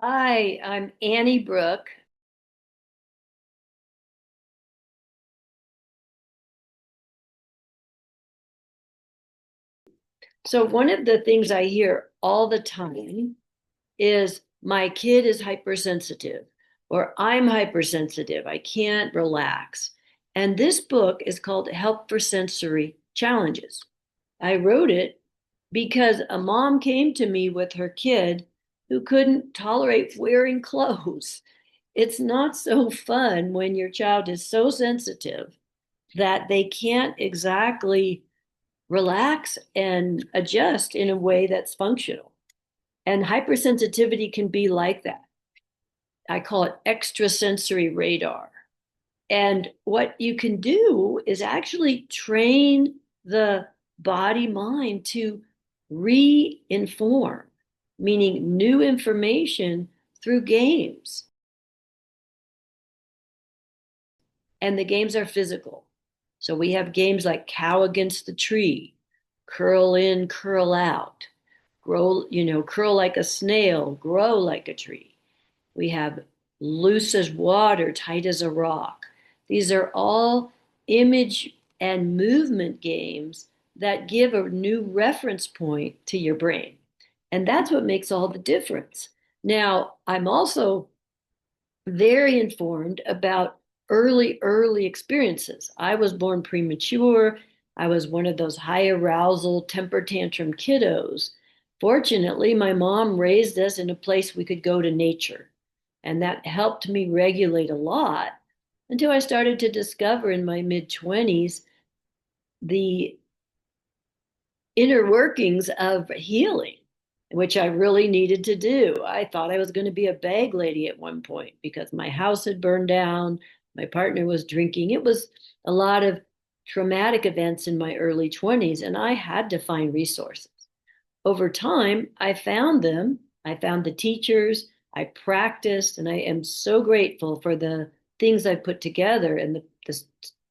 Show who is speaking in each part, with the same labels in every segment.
Speaker 1: Hi, I'm Annie Brooke. So, one of the things I hear all the time is my kid is hypersensitive, or I'm hypersensitive. I can't relax. And this book is called Help for Sensory Challenges. I wrote it because a mom came to me with her kid who couldn't tolerate wearing clothes. It's not so fun when your child is so sensitive that they can't exactly relax and adjust in a way that's functional. And hypersensitivity can be like that. I call it extrasensory radar. And what you can do is actually train the body mind to re-inform, meaning new information through games. And the games are physical. So we have games like cow against the tree, curl in, curl out, grow, curl like a snail, grow like a tree. We have loose as water, tight as a rock. These are all image and movement games that give a new reference point to your brain. And that's what makes all the difference. Now, I'm also very informed about early experiences. I was born premature. I was one of those high arousal temper tantrum kiddos. Fortunately, my mom raised us in a place we could go to nature, and that helped me regulate a lot until I started to discover in my mid 20s the inner workings of healing, which I really needed to do. I thought I was going to be a bag lady at one point because my house had burned down, my partner was drinking. It was a lot of traumatic events in my early 20s, and I had to find resources. Over time, I found them. I found the teachers, I practiced, and I am so grateful for the things I put together and the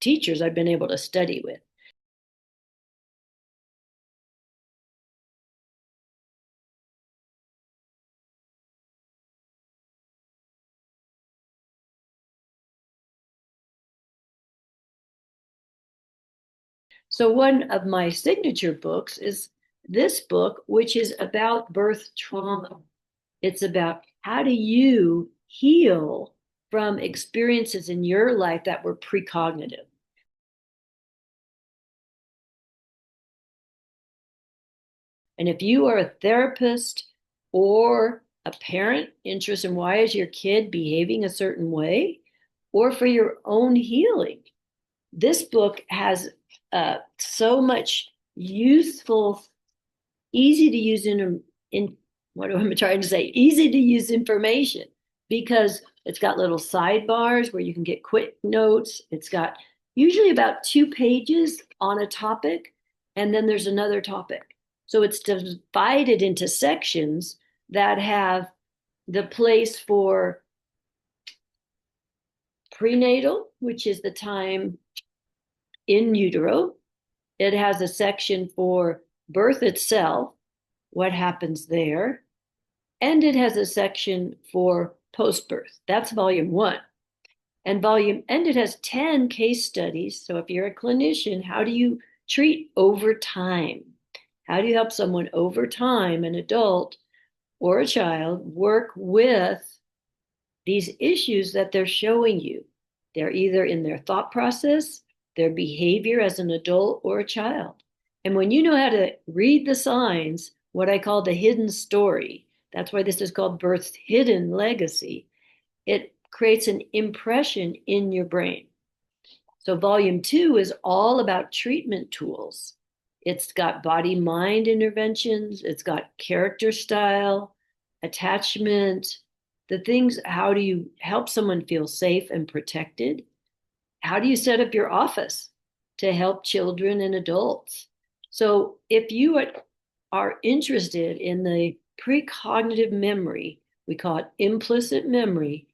Speaker 1: teachers I've been able to study with. So one of my signature books is this book, which is about birth trauma. It's about how do you heal from experiences in your life that were precognitive. And if you are a therapist or a parent interested in why is your kid behaving a certain way, or for your own healing, this book has so much useful, easy to use in what am I trying to say? Easy to use information because it's got little sidebars where you can get quick notes. It's got usually about 2 pages on a topic, and then there's another topic. So it's divided into sections that have the place for prenatal, which is the time in utero. It has a section for birth itself, what happens there, and it has a section for post birth. That's volume one. And it has 10 case studies. So if you're a clinician, how do you treat over time? How do you help someone over time, an adult or a child, work with these issues that they're showing you? They're either in their thought process, their behavior as an adult or a child. And when you know how to read the signs, what I call the hidden story, that's why this is called Birth's Hidden Legacy, it creates an impression in your brain. So, volume two is all about treatment tools. It's got body mind interventions, it's got character style, attachment, the things. How do you help someone feel safe and protected? How do you set up your office to help children and adults? So, if you are interested in the precognitive memory, we call it implicit memory,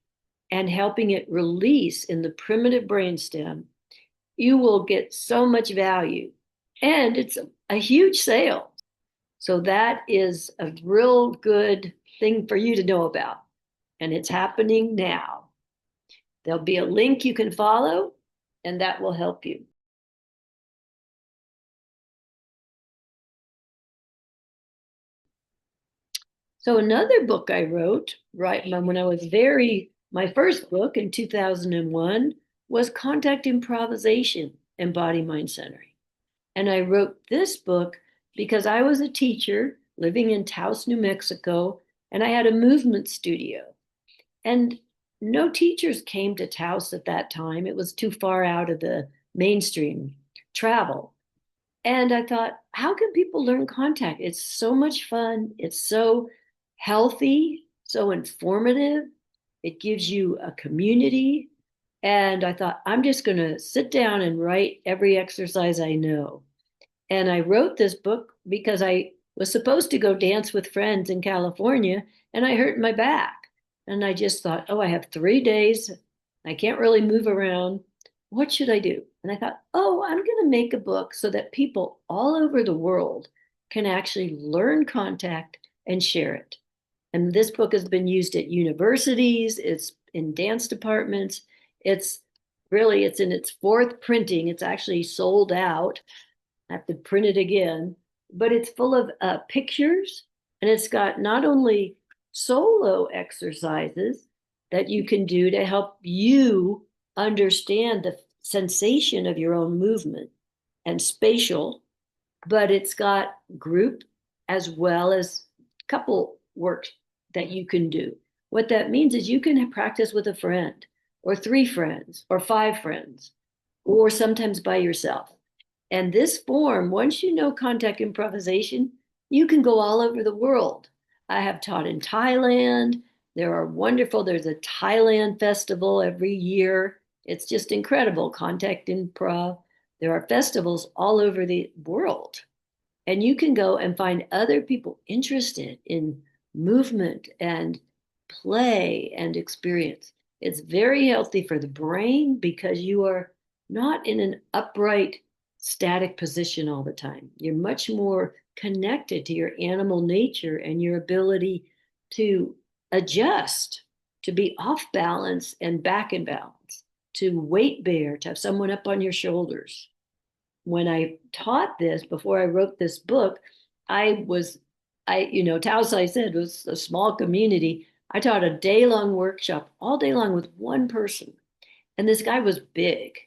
Speaker 1: and helping it release in the primitive brainstem, you will get so much value. And it's a huge sale. So that is a real good thing for you to know about. and it's happening now. There'll be a link you can follow, and that will help you. So another book I wrote, right when I was my first book in 2001 was Contact Improvisation and Body Mind Centering. And I wrote this book because I was a teacher living in Taos, New Mexico, and I had a movement studio. And no teachers came to Taos at that time. It was too far out of the mainstream travel. And I thought, how can people learn contact? It's so much fun. It's so healthy, so informative. It gives you a community. And I thought, I'm just going to sit down and write every exercise I know. And I wrote this book because I was supposed to go dance with friends in California and I hurt my back. And I just thought, oh, I have 3 days. I can't really move around. What should I do? And I thought, oh, I'm going to make a book so that people all over the world can actually learn contact and share it. And this book has been used at universities, it's in dance departments. It's in its fourth printing. It's actually sold out. I have to print it again, but it's full of pictures, and it's got not only solo exercises that you can do to help you understand the sensation of your own movement and spatial, but it's got group as well as couple work that you can do. What that means is you can practice with a friend or 3 friends or 5 friends or sometimes by yourself. And this form, once you know contact improvisation, you can go all over the world. I have taught in Thailand. There's a Thailand festival every year. It's just incredible, contact improv. There are festivals all over the world. And you can go and find other people interested in movement and play and experience. It's very healthy for the brain because you are not in an upright, static position all the time. You're much more connected to your animal nature and your ability to adjust, to be off balance and back in balance, to weight bear, to have someone up on your shoulders. When I taught this before I wrote this book, Taos, I said, was a small community. I taught a day-long workshop all day long with one person. And this guy was big.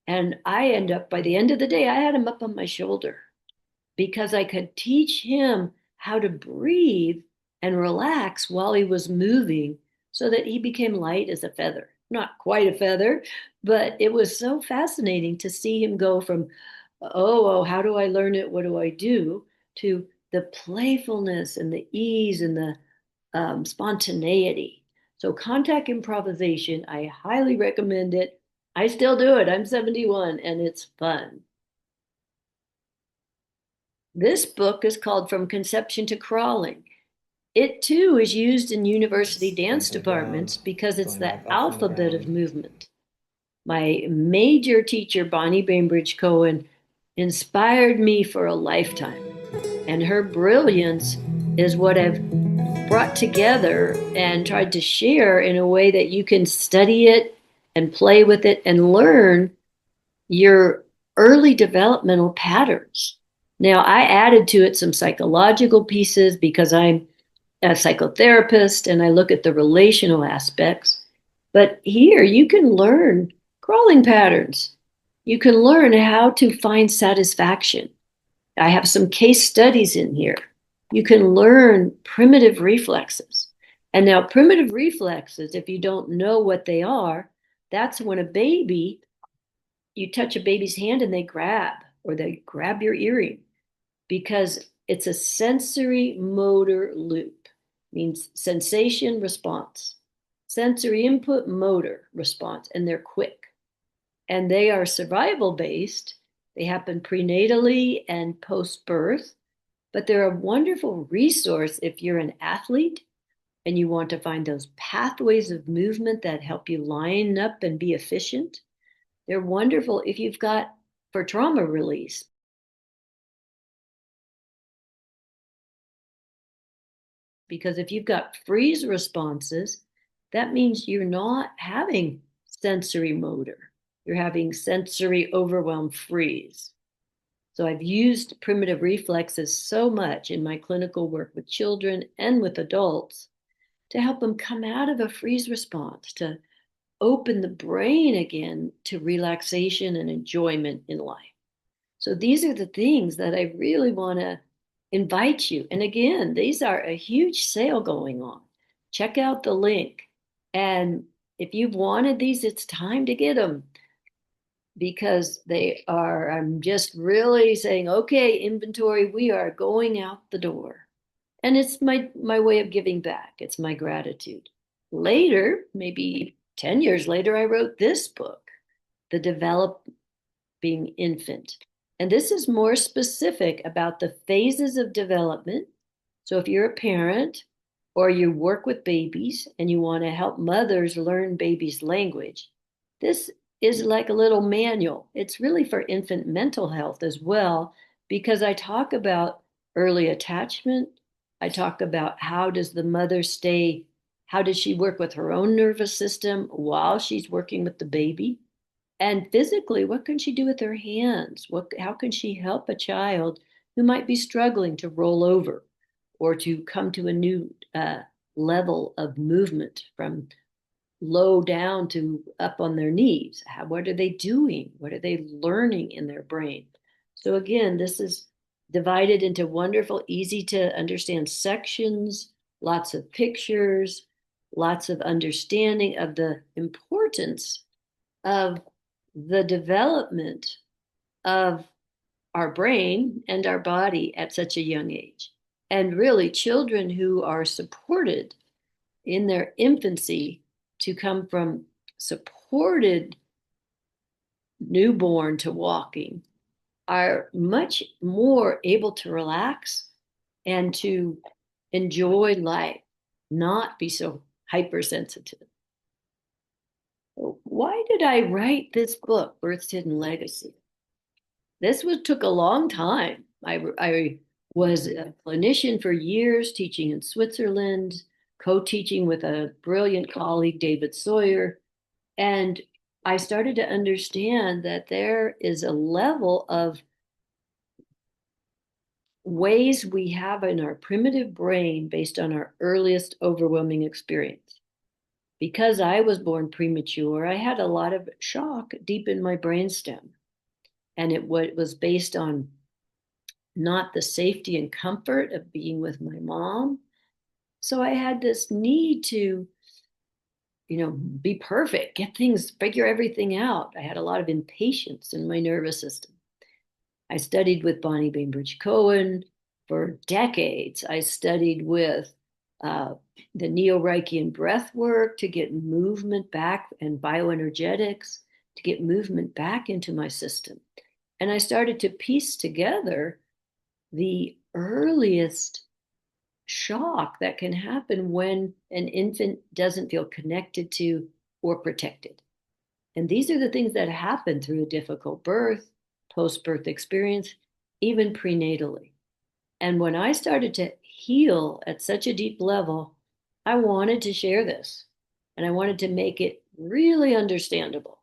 Speaker 1: And by the end of the day, I had him up on my shoulder because I could teach him how to breathe and relax while he was moving so that he became light as a feather. Not quite a feather, but it was so fascinating to see him go from, how do I learn it? What do I do? To the playfulness and the ease and the spontaneity. So, contact improvisation, I highly recommend it. I still do it. I'm 71 and it's fun. This book is called From Conception to Crawling. It too is used in university dance departments because it's the alphabet of movement. My major teacher, Bonnie Bainbridge Cohen, inspired me for a lifetime. And her brilliance is what I've brought together and tried to share in a way that you can study it and play with it and learn your early developmental patterns. Now, I added to it some psychological pieces because I'm a psychotherapist and I look at the relational aspects. But here you can learn crawling patterns. You can learn how to find satisfaction. I have some case studies in here. You can learn primitive reflexes. And now, primitive reflexes, if you don't know what they are, that's when you touch a baby's hand and they grab, or they grab your earring, because it's a sensory motor loop, means sensation response, sensory input, motor response, and they're quick. And they are survival based. They happen prenatally and post birth, but they're a wonderful resource if you're an athlete and you want to find those pathways of movement that help you line up and be efficient. They're wonderful if you've got for trauma release. Because if you've got freeze responses, that means you're not having sensory motor. You're having sensory overwhelm freeze. So I've used primitive reflexes so much in my clinical work with children and with adults to help them come out of a freeze response, to open the brain again to relaxation and enjoyment in life. So these are the things that I really want to invite you. And again, these are a huge sale going on. Check out the link. And if you've wanted these, it's time to get them because they are, I'm just really saying, okay, inventory, we are going out the door. And it's my way of giving back. It's my gratitude. Later, maybe 10 years later, I wrote this book, The Developing Infant. And this is more specific about the phases of development. So if you're a parent or you work with babies and you want to help mothers learn babies' language, this is like a little manual. It's really for infant mental health as well, because I talk about early attachment. I talk about how does the mother stay, how does she work with her own nervous system while she's working with the baby? And physically, what can she do with her hands? How can she help a child who might be struggling to roll over or to come to a new level of movement from low down to up on their knees? What are they doing? What are they learning in their brain? So again, this is divided into wonderful, easy to understand sections, lots of pictures, lots of understanding of the importance of the development of our brain and our body at such a young age. And really, children who are supported in their infancy to come from supported newborn to walking are much more able to relax and to enjoy life, not be so hypersensitive. Why did I write this book, Birth's Hidden Legacy? Took a long time. I was a clinician for years, teaching in Switzerland, co-teaching with a brilliant colleague, David Sawyer. And I started to understand that there is a level of ways we have in our primitive brain based on our earliest overwhelming experience. Because I was born premature, I had a lot of shock deep in my brainstem. And it was based on not the safety and comfort of being with my mom. So I had this need to, be perfect, get things, figure everything out. I had a lot of impatience in my nervous system. I studied with Bonnie Bainbridge Cohen for decades. I studied with the Neo-Reichian breath work to get movement back and bioenergetics to get movement back into my system. And I started to piece together the earliest shock that can happen when an infant doesn't feel connected to or protected. And these are the things that happen through a difficult birth, post-birth experience, even prenatally. And when I started to heal at such a deep level, I wanted to share this and I wanted to make it really understandable.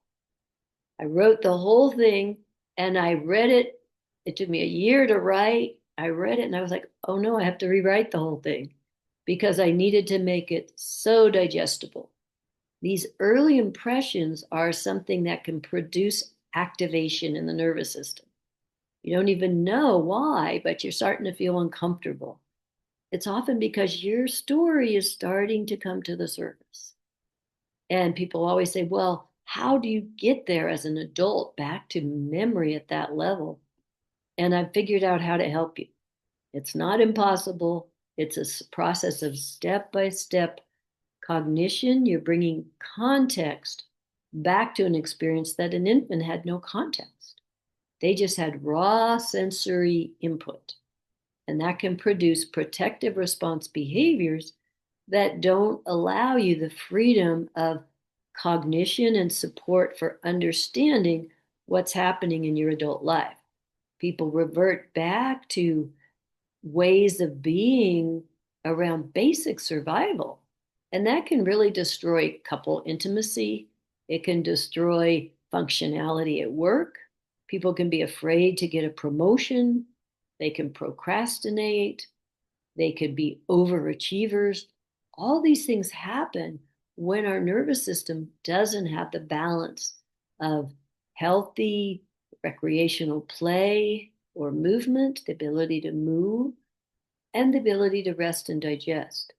Speaker 1: I wrote the whole thing and I read it. It took me a year to write. I read it and I was like, oh no, I have to rewrite the whole thing because I needed to make it so digestible. These early impressions are something that can produce activation in the nervous system. You don't even know why, but you're starting to feel uncomfortable. It's often because your story is starting to come to the surface. And people always say, well, how do you get there as an adult back to memory at that level? And I've figured out how to help you. It's not impossible. It's a process of step by step cognition. You're bringing context back to an experience that an infant had no context. They just had raw sensory input. And that can produce protective response behaviors that don't allow you the freedom of cognition and support for understanding what's happening in your adult life. People revert back to ways of being around basic survival. And that can really destroy couple intimacy. It can destroy functionality at work. People can be afraid to get a promotion. They can procrastinate. They could be overachievers. All these things happen when our nervous system doesn't have the balance of healthy recreational play or movement, the ability to move, and the ability to rest and digest.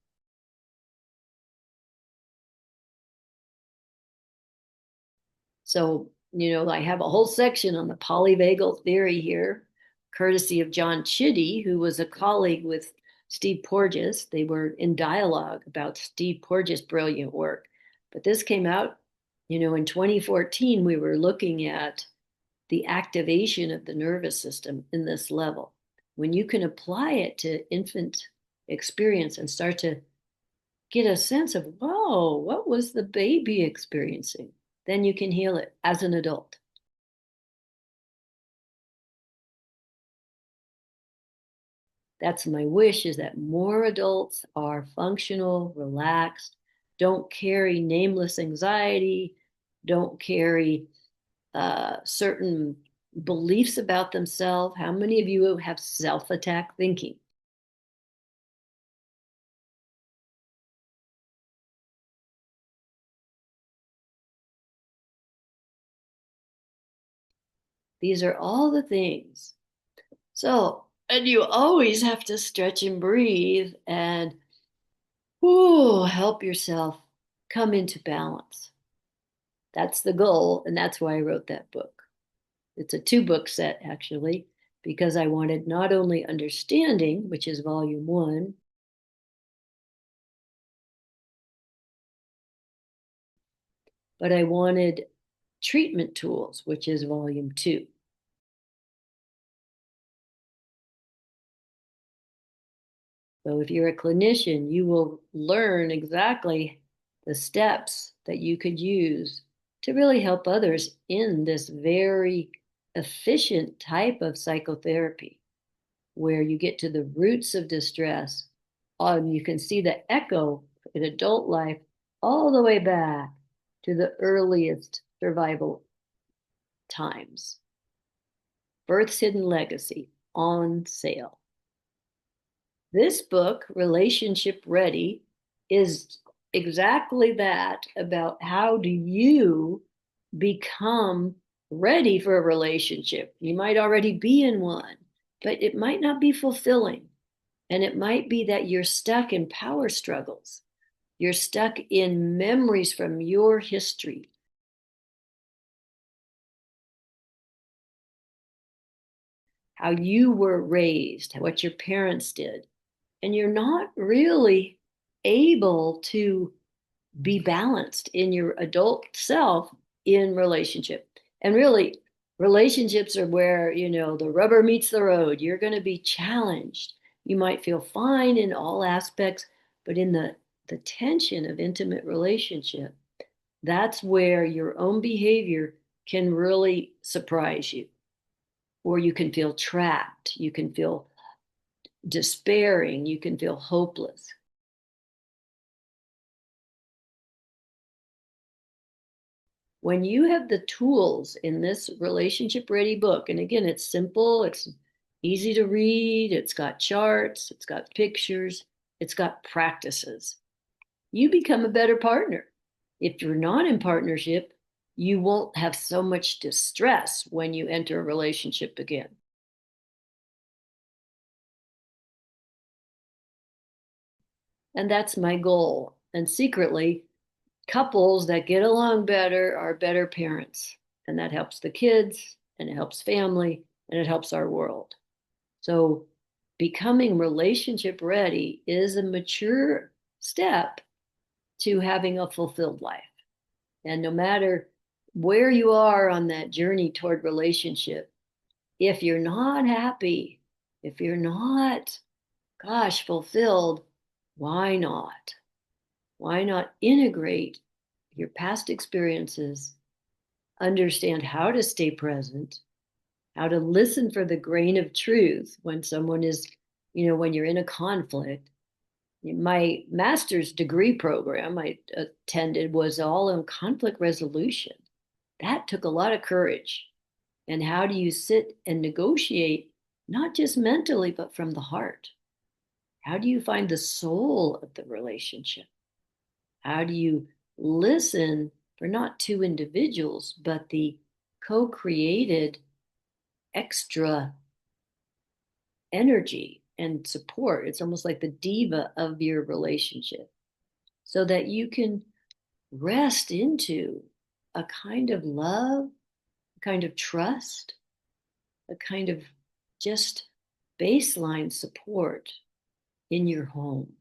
Speaker 1: So, I have a whole section on the polyvagal theory here, courtesy of John Chitty, who was a colleague with Steve Porges. They were in dialogue about Steve Porges' brilliant work. But this came out, in 2014, we were looking at the activation of the nervous system in this level. When you can apply it to infant experience and start to get a sense of, whoa, what was the baby experiencing? Then you can heal it as an adult. That's my wish, is that more adults are functional, relaxed, don't carry nameless anxiety, don't carry certain beliefs about themselves. How many of you have self-attack thinking? These are all the things. So, and you always have to stretch and breathe and help yourself come into balance. That's the goal, and that's why I wrote that book. It's a 2-book set, actually, because I wanted not only understanding, which is volume 1, but I wanted treatment tools, which is volume 2. So if you're a clinician, you will learn exactly the steps that you could use to really help others in this very efficient type of psychotherapy, where you get to the roots of distress. And you can see the echo in adult life all the way back to the earliest survival times. Birth's Hidden Legacy, on sale. This book, Relationship Ready, is exactly that, about how do you become ready for a relationship. You might already be in one, but it might not be fulfilling. And it might be that you're stuck in power struggles. You're stuck in memories from your history. How you were raised, what your parents did. And you're not really able to be balanced in your adult self in relationship. And really, relationships are where, the rubber meets the road. You're going to be challenged. You might feel fine in all aspects, but in the tension of intimate relationship, that's where your own behavior can really surprise you. Or you can feel trapped. You can feel despairing. You can feel hopeless. When you have the tools in this Relationship Ready book, and again, it's simple, it's easy to read, it's got charts, it's got pictures, it's got practices, you become a better partner. If you're not in partnership, you won't have so much distress when you enter a relationship again. And that's my goal. And secretly, couples that get along better are better parents. And that helps the kids, and it helps family, and it helps our world. So becoming relationship ready is a mature step to having a fulfilled life. And no matter where you are on that journey toward relationship, if you're not happy, if you're not, fulfilled, why not? Why not integrate your past experiences, understand how to stay present, how to listen for the grain of truth when someone is, when you're in a conflict, My master's degree program I attended was all in conflict resolution. That took a lot of courage. And how do you sit and negotiate, not just mentally, but from the heart? How do you find the soul of the relationship? How do you listen for not two individuals, but the co created extra energy and support? It's almost like the diva of your relationship, so that you can rest into a kind of love, a kind of trust, a kind of just baseline support in your home.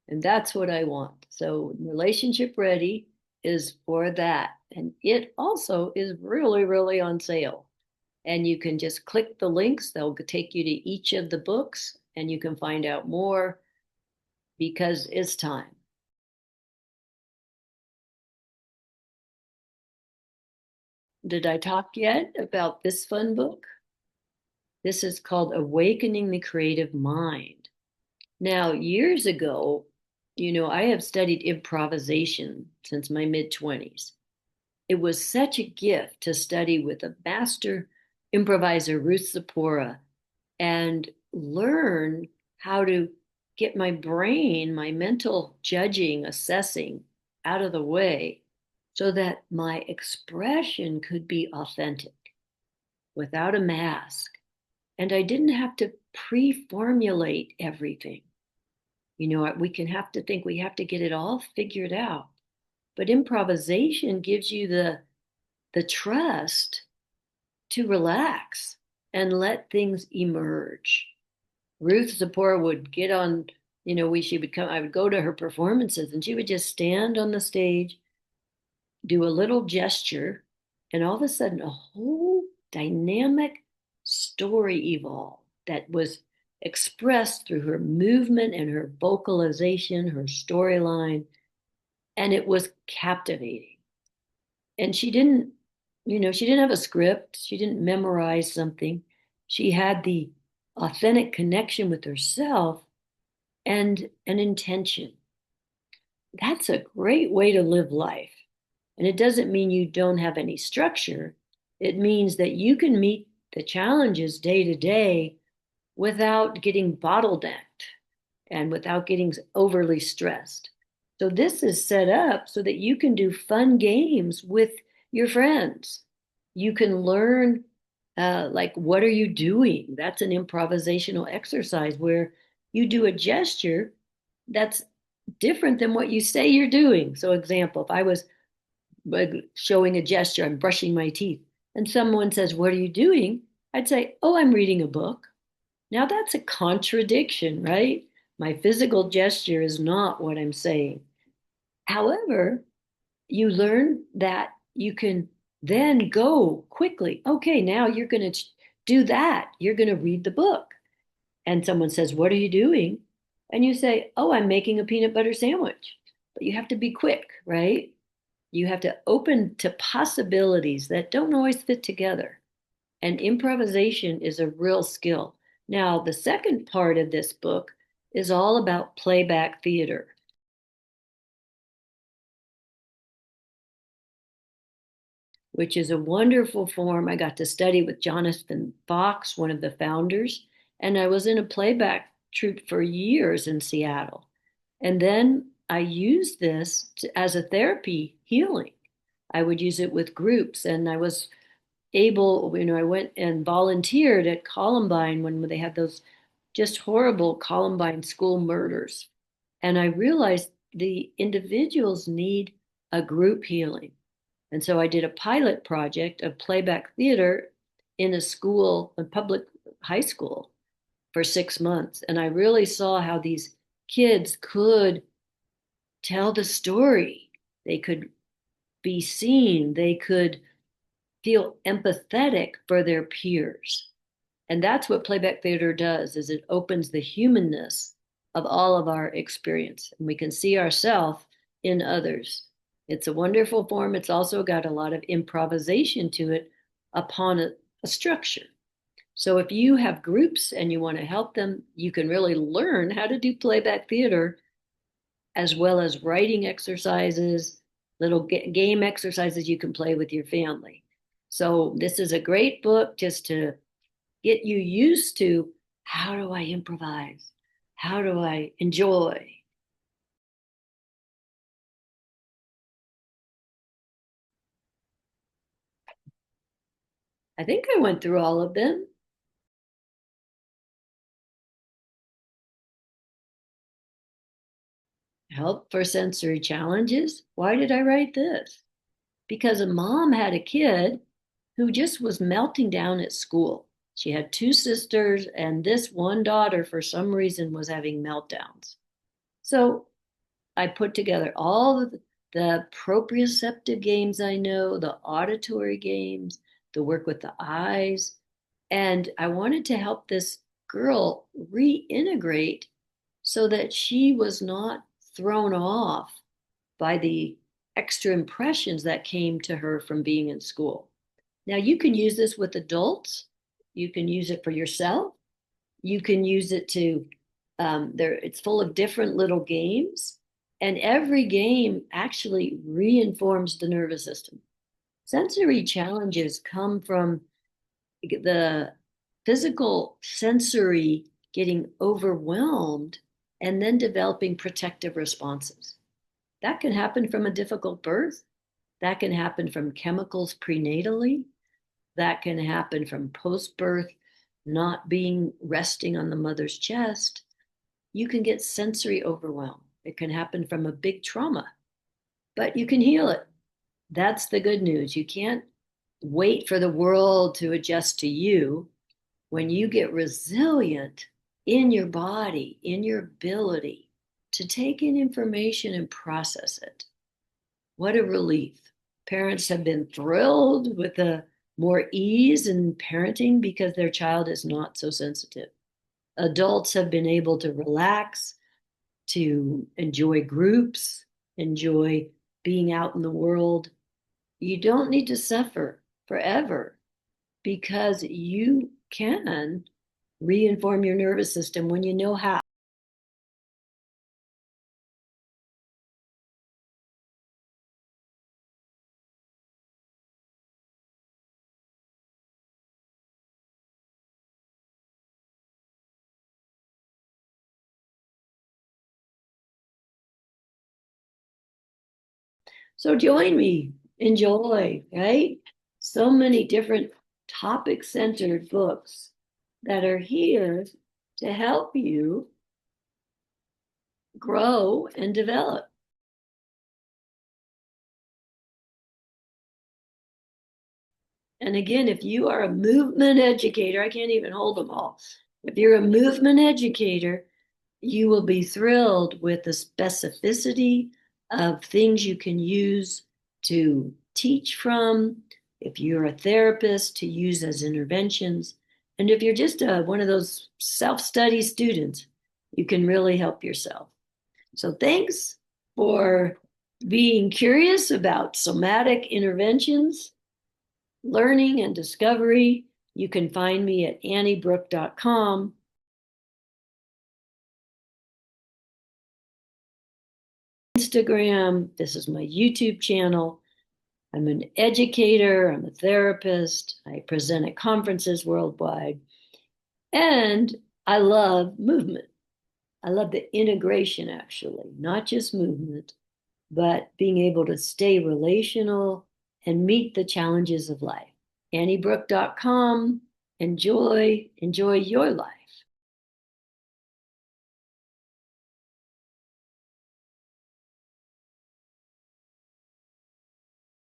Speaker 1: And that's what I want. So, Relationship Ready is for that. And it also is really, really on sale. And you can just click the links, they'll take you to each of the books, and you can find out more because it's time. Did I talk yet about this fun book? This is called Awakening the Creative Mind. Now, years ago, I have studied improvisation since my mid 20s. It was such a gift to study with a master improviser, Ruth Zipporah, and learn how to get my brain, my mental judging, assessing out of the way so that my expression could be authentic without a mask. And I didn't have to pre formulate everything. We can have to think we have to get it all figured out. But improvisation gives you the trust to relax and let things emerge. Ruth Zipporah would get on, she would come, I would go to her performances and she would just stand on the stage, do a little gesture, and all of a sudden a whole dynamic story evolved that was expressed through her movement and her vocalization, her storyline, and it was captivating. And she didn't have a script, she didn't memorize something. She had the authentic connection with herself and an intention. That's a great way to live life. And it doesn't mean you don't have any structure. It means that you can meet the challenges day to day without getting bottlenecked and without getting overly stressed. So this is set up so that you can do fun games with your friends. You can learn, like, what are you doing? That's an improvisational exercise where you do a gesture that's different than what you say you're doing. So, example, if I was showing a gesture, I'm brushing my teeth, and someone says, "What are you doing?" I'd say, "Oh, I'm reading a book." Now that's a contradiction, right? My physical gesture is not what I'm saying. However, you learn that you can then go quickly. Okay, now you're going to do that. You're going to read the book. And someone says, "What are you doing?" And you say, "Oh, I'm making a peanut butter sandwich." But you have to be quick, right? You have to open to possibilities that don't always fit together. And improvisation is a real skill. Now, the second part of this book is all about playback theater, which is a wonderful form. I got to study with Jonathan Fox, one of the founders, and I was in a playback troupe for years in Seattle. And then I used this as a therapy healing. I would use it with groups, and I was able, I went and volunteered at Columbine when they had those just horrible Columbine school murders. And I realized the individuals need a group healing. And so I did a pilot project of playback theater in a school, a public high school, for 6 months. And I really saw how these kids could tell the story. They could be seen. They could feel empathetic for their peers. And that's what playback theater does, is it opens the humanness of all of our experience. And we can see ourselves in others. It's a wonderful form. It's also got a lot of improvisation to it upon a structure. So if you have groups and you want to help them, you can really learn how to do playback theater as well as writing exercises, little game exercises you can play with your family. So this is a great book just to get you used to, how do I improvise? How do I enjoy? I think I went through all of them. Help for sensory challenges. Why did I write this? Because a mom had a kid who just was melting down at school. She had two sisters, and this one daughter, for some reason, was having meltdowns. So I put together all of the proprioceptive games I know, the auditory games, the work with the eyes. And I wanted to help this girl reintegrate so that she was not thrown off by the extra impressions that came to her from being in school. Now, you can use this with adults, you can use it for yourself, you can use it to, it's full of different little games. And every game actually reinforms the nervous system. Sensory challenges come from the physical sensory getting overwhelmed and then developing protective responses. That can happen from a difficult birth. That can happen from chemicals prenatally. That can happen from post birth, not being resting on the mother's chest. You can get sensory overwhelm. It can happen from a big trauma, but you can heal it. That's the good news. You can't wait for the world to adjust to you. When you get resilient in your body, in your ability to take in information and process it, what a relief. Parents have been thrilled with the more ease in parenting because their child is not so sensitive. Adults have been able to relax, to enjoy groups, enjoy being out in the world. You don't need to suffer forever because you can reinform your nervous system when you know how. So join me, enjoy, right? So many different topic centered books that are here to help you grow and develop. And again, if you are a movement educator, I can't even hold them all. If you're a movement educator, you will be thrilled with the specificity of things you can use to teach from. If you're a therapist, to use as interventions. And if you're just one of those self-study students, you can really help yourself. So thanks for being curious about somatic interventions, learning and discovery. You can find me at anniebrook.com. Instagram. This is my YouTube channel. I'm an educator, I'm a therapist, I present at conferences worldwide, and I love movement. I love the integration, actually, not just movement, but being able to stay relational and meet the challenges of life. AnnieBrook.com. Enjoy your life.